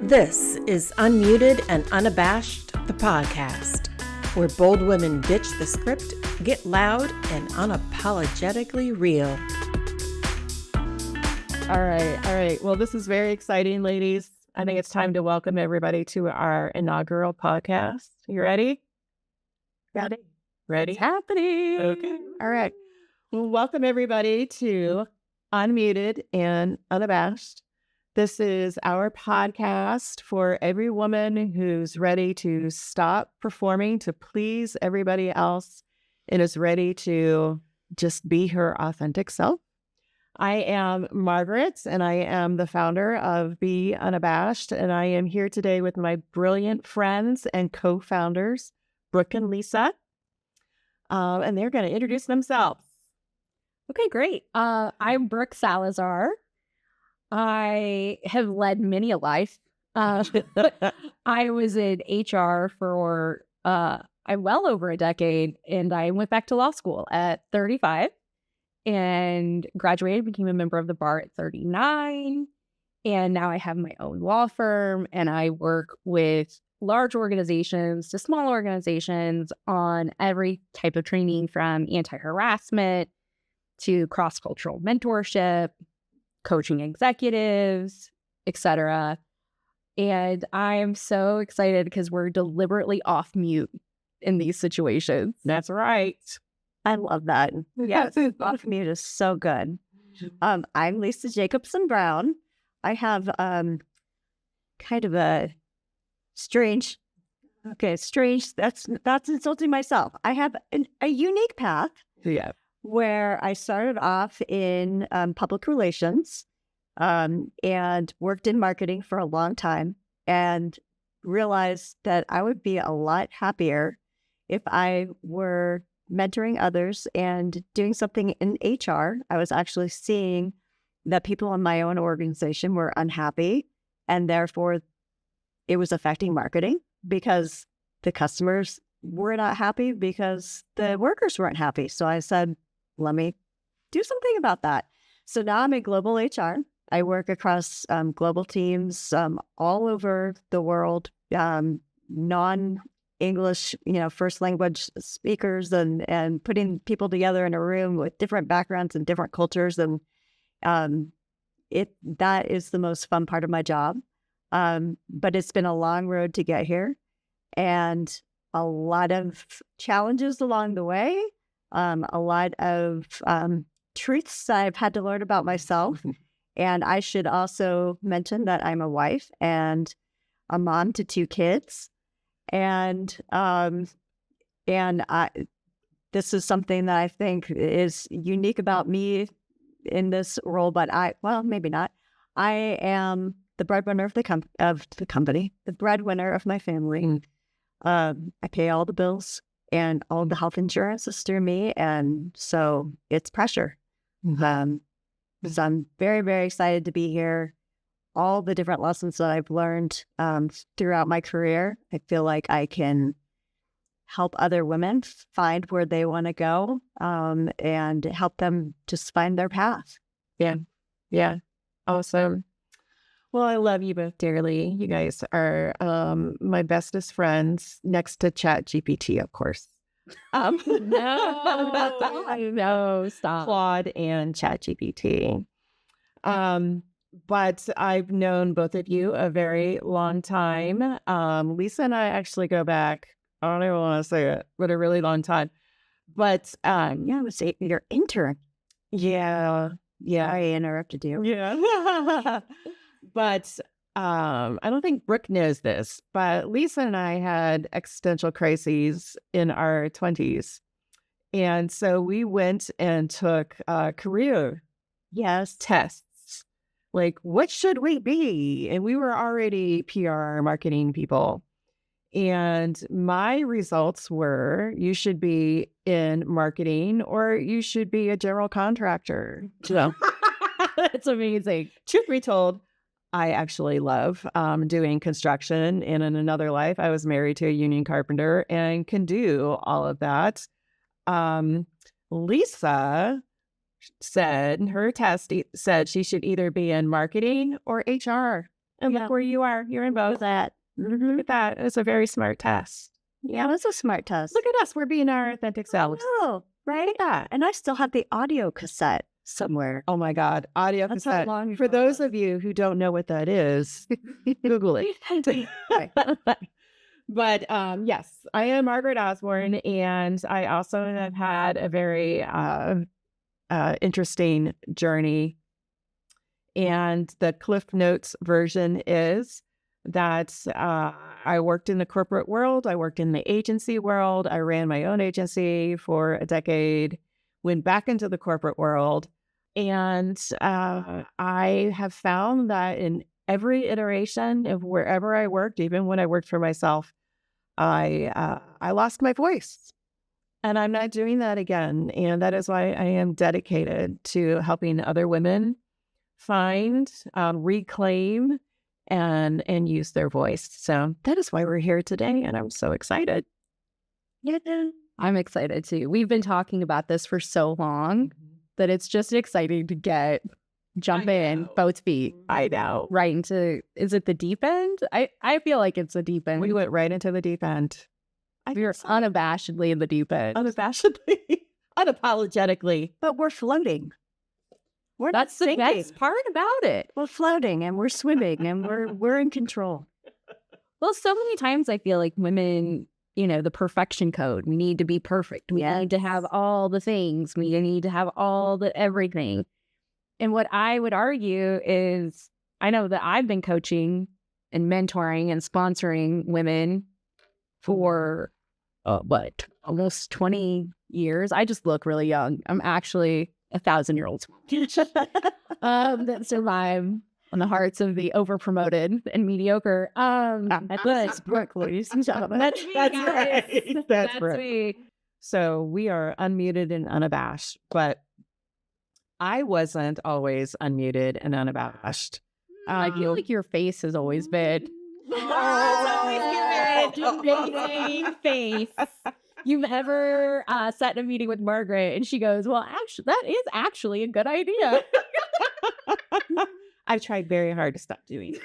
This is Unmuted and Unabashed, the podcast, where bold women ditch the script, get loud, and unapologetically real. All right. Well, this is very exciting, ladies. I think it's time to welcome everybody to our inaugural podcast. You ready? Ready? It's happening. Okay. All right. Well, welcome everybody to Unmuted and Unabashed. This is our podcast for every woman who's ready to stop performing to please everybody else and is ready to just be her authentic self. I am Margaret, and I am the founder of Be Unabashed, and I am here today with my brilliant friends and co-founders, Brooke and Lisa, and they're going to introduce themselves. Okay, great. I'm Brooke Salazar. I have led many a life. I was in HR for well over a decade, and I went back to law school at 35 and graduated, became a member of the bar at 39. And now I have my own law firm, and I work with large organizations to small organizations on every type of training from anti-harassment to cross-cultural mentorship, coaching executives, etc. And I'm so excited because we're deliberately off mute in these situations. That's right. I love that. Yes. Off mute is so good. I'm Lisa Jacobson-Brown. I have kind of a strange, that's insulting myself. I have a unique path. Yeah. Where I started off in public relations and worked in marketing for a long time and realized that I would be a lot happier if I were mentoring others and doing something in HR. I was actually seeing that people in my own organization were unhappy, and therefore it was affecting marketing because the customers were not happy because the workers weren't happy. So I said, let me do something about that. So now I'm in global HR. I work across global teams all over the world, non-English, first language speakers, and putting people together in a room with different backgrounds and different cultures. And that is the most fun part of my job. But it's been a long road to get here, and a lot of challenges along the way. A lot of truths I've had to learn about myself. And I should also mention that I'm a wife and a mom to 2 kids. And this is something that I think is unique about me in this role, but maybe not. I am the breadwinner of the company, the breadwinner of my family. I pay all the bills. And all the health insurance is through me. And so it's pressure. So I'm very, very excited to be here. All the different lessons that I've learned throughout my career, I feel like I can help other women find where they want to go and help them just find their path. Yeah. Awesome. Well, I love you both dearly. You guys are my bestest friends next to ChatGPT, of course. No, stop. Claude and ChatGPT. But I've known both of you a very long time. Lisa and I actually go back, I don't even want to say it, but a really long time. But I would say your intern. Yeah. I interrupted you. Yeah. But I don't think Brooke knows this, but Lisa and I had existential crises in our 20s. And so we went and took career tests. Like, what should we be? And we were already PR marketing people. And my results were, you should be in marketing or you should be a general contractor. So That's amazing. Truth be told, I actually love doing construction. And in another life, I was married to a union carpenter and can do all of that. Lisa said, her test said she should either be in marketing or HR. And Yeah. look where you are. You're in both. That. Look at that. It's a very smart test. Yeah, that's a smart test. Look at us. We're being our authentic selves. Oh, right. Look at that. And I still have the audio cassette somewhere. Oh my God. Audio That's how cassette. long For ago those it was. of you who don't know what that is, Google it. But yes, I am Margaret Osborne, and I also have had a very interesting journey. And the Cliff Notes version is that I worked in the corporate world. I worked in the agency world. I ran my own agency for a decade, went back into the corporate world. And I have found that in every iteration of wherever I worked, even when I worked for myself, I lost my voice. And I'm not doing that again. And that is why I am dedicated to helping other women find, reclaim, and use their voice. So that is why we're here today. And I'm so excited. I'm excited too. We've been talking about this for so long that it's just exciting to jump in both feet. I know. Right into, is it the deep end? I feel like it's the deep end. We went right into the deep end. We're unabashedly in the deep end. Unabashedly, unapologetically. But we're floating. We're not That's the sinking. best part about it. We're floating and we're swimming and we're in control. Well, so many times I feel like women, the perfection code. We need to be perfect. We need to have all the things. We need to have all the everything. And what I would argue is, I know that I've been coaching and mentoring and sponsoring women for almost 20 years. I just look really young. I'm actually 1,000-year-old that survive on the hearts of the overpromoted and mediocre. That's Brooke, ladies and gentlemen. That's me, That's guys. right. That's right. me. So we are unmuted and unabashed, but I wasn't always unmuted and unabashed. I feel like your face has always been. Amazing face. You've ever sat in a meeting with Margaret and she goes, well, actually, that is actually a good idea. I've tried very hard to stop doing it.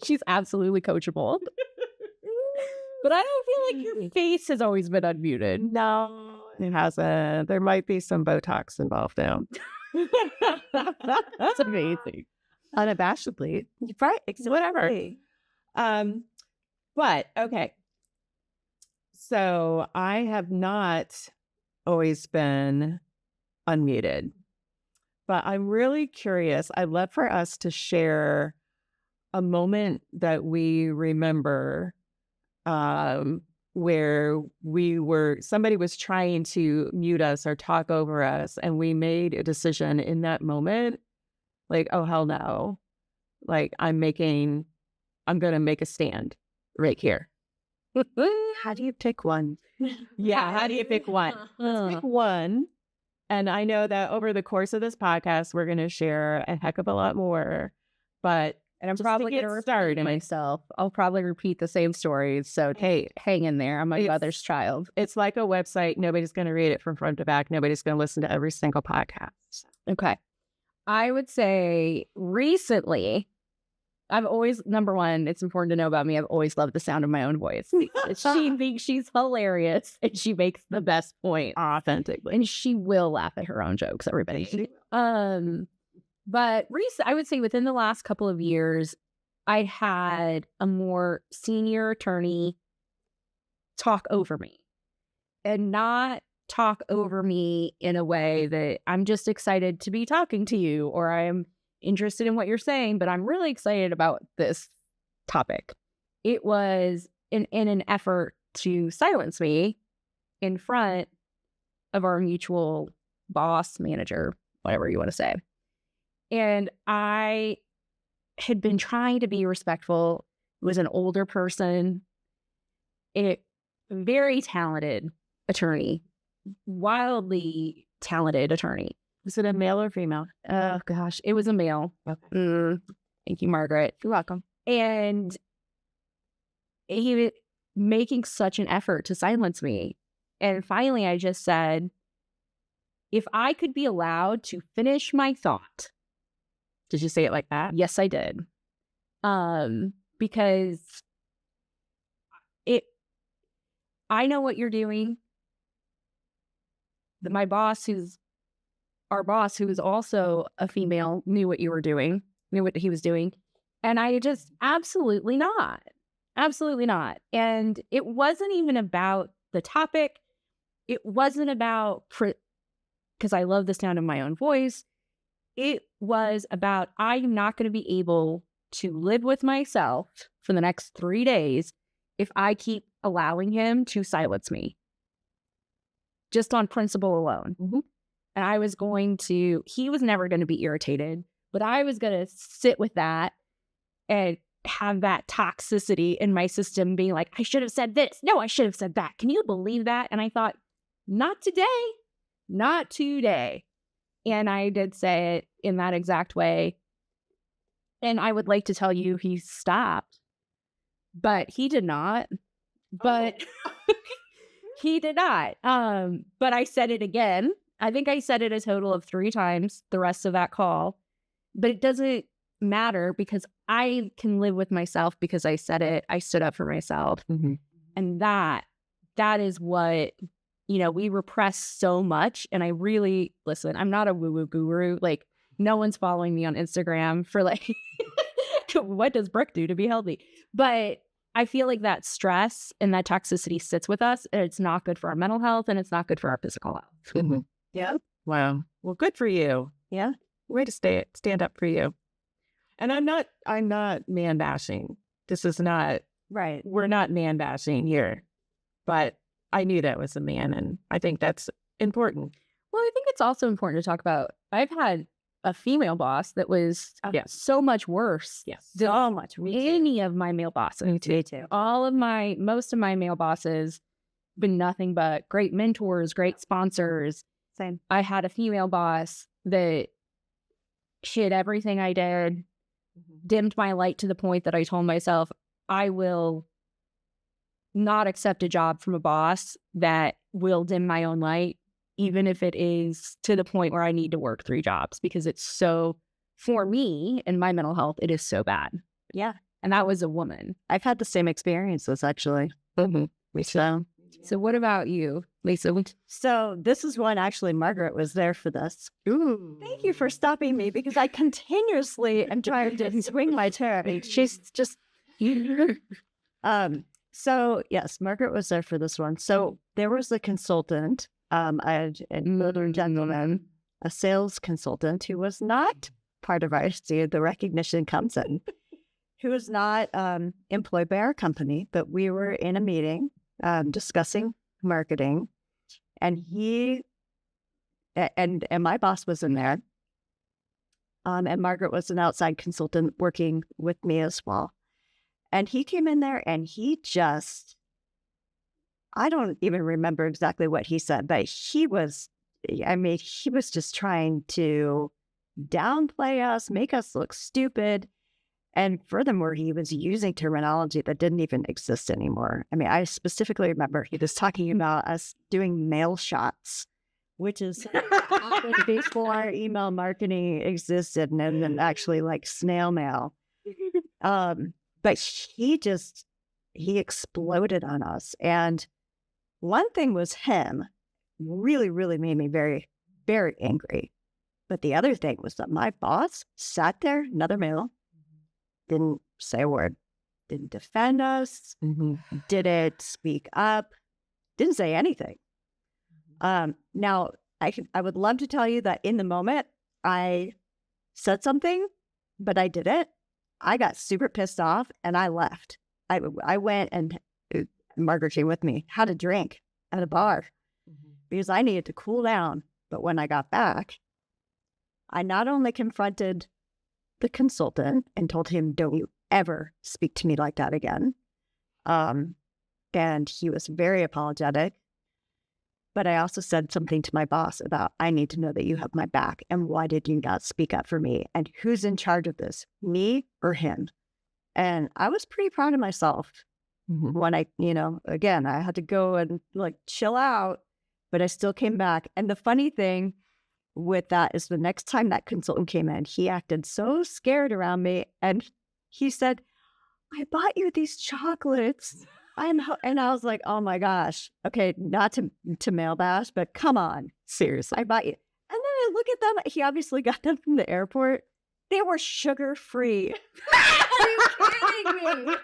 She's absolutely coachable. But I don't feel like your face has always been unmuted. No, it hasn't. There might be some Botox involved now. That's amazing. Unabashedly. Right. Whatever. But okay. So I have not always been unmuted, but I'm really curious. I'd love for us to share a moment that we remember where somebody was trying to mute us or talk over us, and we made a decision in that moment, like, oh, hell no. Like, I'm going to make a stand right here. How do you pick one? Yeah, how do you pick one? Let's pick one. And I know that over the course of this podcast, we're going to share a heck of a lot more. But And I'm just probably to going get to started, myself. I'll probably repeat the same stories. So hey, hang in there. I'm my It's- mother's child. it's like a website. Nobody's going to read it from front to back. Nobody's going to listen to every single podcast. Okay. I would say recently, I've always, number one, it's important to know about me. I've always loved the sound of my own voice. She thinks she's hilarious and she makes the best point. Authentically. And she will laugh at her own jokes, everybody. But I would say within the last couple of years, I had a more senior attorney talk over me, and not talk over me in a way that I'm just excited to be talking to you, or I'm interested in what you're saying, but I'm really excited about this topic. It was in an effort to silence me in front of our mutual boss, manager, whatever you want to say. And I had been trying to be respectful. It was an older person, a very talented attorney, wildly talented attorney. Was it a male or female? Oh gosh, it was a male. Okay. Thank you, Margaret. You're welcome. And he was making such an effort to silence me. And finally, I just said, if I could be allowed to finish my thought. Did you say it like that? Yes, I did. because I know what you're doing. My boss, our boss, who is also a female, knew what he was doing. And I just, absolutely not. Absolutely not. And it wasn't even about the topic. It wasn't about, because I love the sound of my own voice. It was about, I am not going to be able to live with myself for the next 3 days if I keep allowing him to silence me. Just on principle alone. Mm-hmm. And I was he was never going to be irritated, but I was going to sit with that and have that toxicity in my system being like, I should have said this. No, I should have said that. Can you believe that? And I thought, not today. Not today. And I did say it in that exact way. And I would like to tell you he stopped, but he did not. But he did not. But I said it again. I think I said it a total of 3 times the rest of that call. But it doesn't matter because I can live with myself because I said it. I stood up for myself. Mm-hmm. And that is what, we repress so much. And I really, listen, I'm not a woo-woo guru. Like, no one's following me on Instagram for like, what does Brooke do to be healthy? But I feel like that stress and that toxicity sits with us, and it's not good for our mental health, and it's not good for our physical health. Mm-hmm. Yeah. Wow. Well, good for you. Yeah. Way to stand up for you. And I'm not man bashing. This is not Right. We're not man bashing here. But I knew that was a man, and I think that's important. Well, I think it's also important to talk about. I've had a female boss that was so much worse. Yes. So much. Any of my male bosses. Me too. Most of my male bosses been nothing but great mentors, great sponsors. Same. I had a female boss that hid everything I did, dimmed my light to the point that I told myself, I will not accept a job from a boss that will dim my own light, even if it is to the point where I need to work 3 jobs, because it's so, for me and my mental health, it is so bad. Yeah. And that was a woman. I've had the same experiences, actually. Mm-hmm. So what about you, Lisa? So this is when actually Margaret was there for this. Ooh. Thank you for stopping me, because I continuously am trying to swing my turn. She's just... So yes, Margaret was there for this one. So there was a consultant, an older gentleman, a sales consultant who was not part of our, see, the recognition comes in, who was not employed by our company, but we were in a meeting discussing marketing, and he and my boss was in there, and Margaret was an outside consultant working with me as well. And he came in there and he just, I don't even remember exactly what he said, but he was just trying to downplay us, make us look stupid. And furthermore, he was using terminology that didn't even exist anymore. I mean, I specifically remember he was talking about us doing mail shots, which is before email marketing existed, and then actually like snail mail. But he exploded on us. And one thing was him really, really made me very, very angry. But the other thing was that my boss sat there, another male, didn't say a word, didn't defend us, didn't speak up, didn't say anything. Now, I would love to tell you that in the moment I said something, but I didn't. I got super pissed off and I left. I went and Margaret came with me, had a drink at a bar because I needed to cool down. But when I got back, I not only confronted the consultant and told him, don't you ever speak to me like that again. And he was very apologetic. But I also said something to my boss about, I need to know that you have my back. And why did you not speak up for me? And who's in charge of this, me or him? And I was pretty proud of myself when I, again, I had to go and like chill out, but I still came back. And the funny thing with that is the next time that consultant came in, he acted so scared around me and he said, I bought you these chocolates. And I was like, oh my gosh. Okay, not to male bash, but come on. Seriously. I bought you. And then I look at them. He obviously got them from the airport. They were sugar-free. Are you kidding me?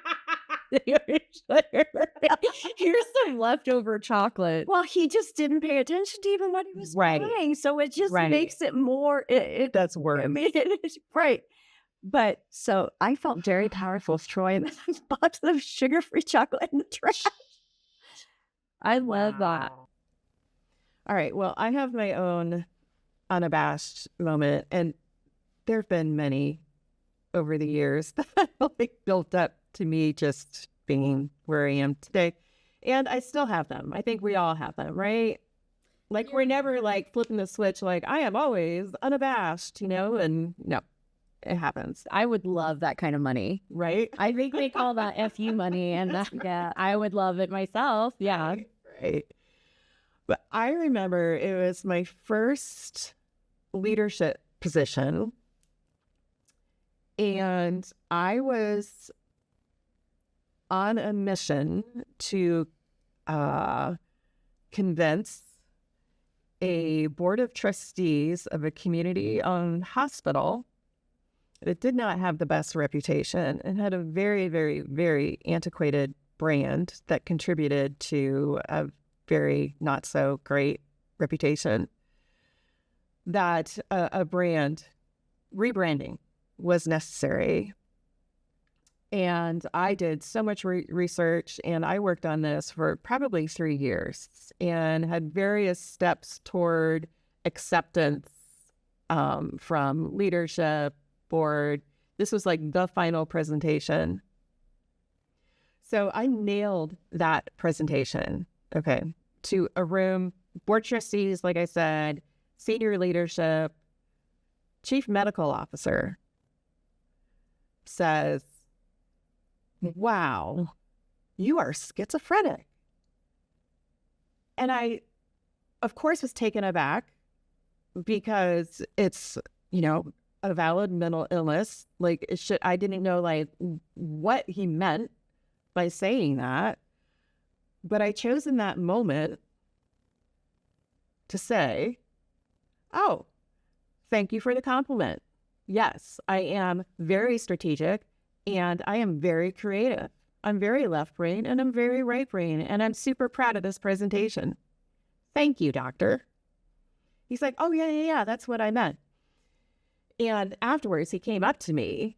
Here's some leftover chocolate. Well, he just didn't pay attention to even what he was buying. So it just makes it more. That's worse. I mean, it is right. But so I felt very powerful throwing this box of sugar-free chocolate in the trash. I love that. All right. Well, I have my own unabashed moment, and there have been many over the years that built up to me just being where I am today. And I still have them. I think we all have them, right? Like we're never like flipping the switch like I am always unabashed, and no. It happens. I would love that kind of money. Right? I think they call that FU money. And yeah, I would love it myself. Yeah. Right. But I remember it was my first leadership position. And I was on a mission to convince a board of trustees of a community-owned hospital. It did not have the best reputation and had a very, very, very antiquated brand that contributed to a very not so great reputation. That a brand rebranding was necessary. And I did so much research, and I worked on this for probably 3 years and had various steps toward acceptance from leadership, board. This was like the final presentation. So I nailed that presentation, to a room, board trustees, like I said, senior leadership, chief medical officer says, wow, you are schizophrenic. And I, of course, was taken aback because it's, a valid mental illness. Like I didn't know what he meant by saying that. But I chose in that moment to say, oh, thank you for the compliment. Yes, I am very strategic and I am very creative. I'm very left brain and I'm very right brain. And I'm super proud of this presentation. Thank you, doctor. He's like, oh, yeah, that's what I meant. And afterwards, he came up to me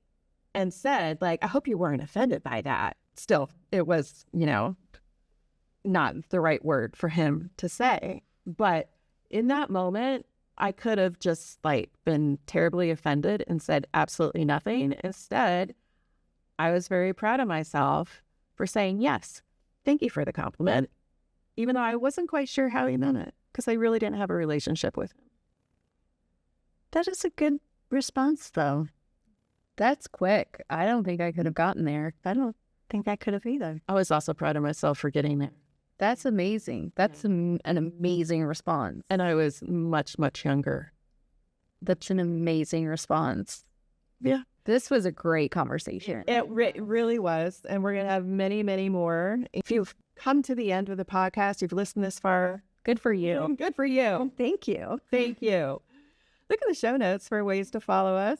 and said, I hope you weren't offended by that. Still, it was, not the right word for him to say. But in that moment, I could have just been terribly offended and said absolutely nothing. Instead, I was very proud of myself for saying, yes, thank you for the compliment, even though I wasn't quite sure how he meant it because I really didn't have a relationship with him. That is a good response, though. That's quick. I don't think I could have gotten there. I don't think I could have either. I was also proud of myself for getting there. That's amazing. That's an amazing response. And I was much, much younger. That's an amazing response. Yeah. This was a great conversation. It really was. And we're going to have many, many more. If you've come to the end of the podcast, you've listened this far, good for you. Good for you. Thank you. Thank you. Look at the show notes for ways to follow us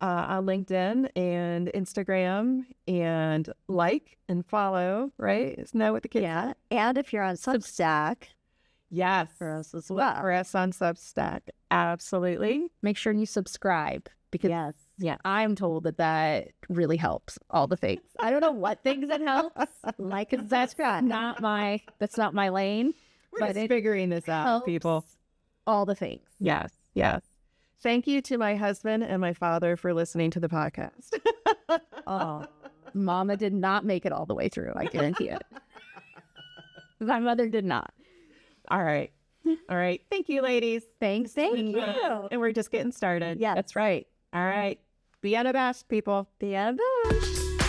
on LinkedIn and Instagram and like and follow, right? Isn't that what the kids Yeah. And if you're on Substack, yes, for us as well. For us on Substack. Absolutely. Make sure you subscribe because I'm told that really helps all the things. I don't know what things it helps. Like and subscribe. That's not my lane. We're just figuring this out, people. All the things. Yes. Thank you to my husband and my father for listening to the podcast. Oh, Mama did not make it all the way through. I guarantee it. My mother did not. All right. Thank you, ladies. Thanks. Thank you. And we're just getting started. Yeah, That's right. All right. Be unabashed, people. Be unabashed.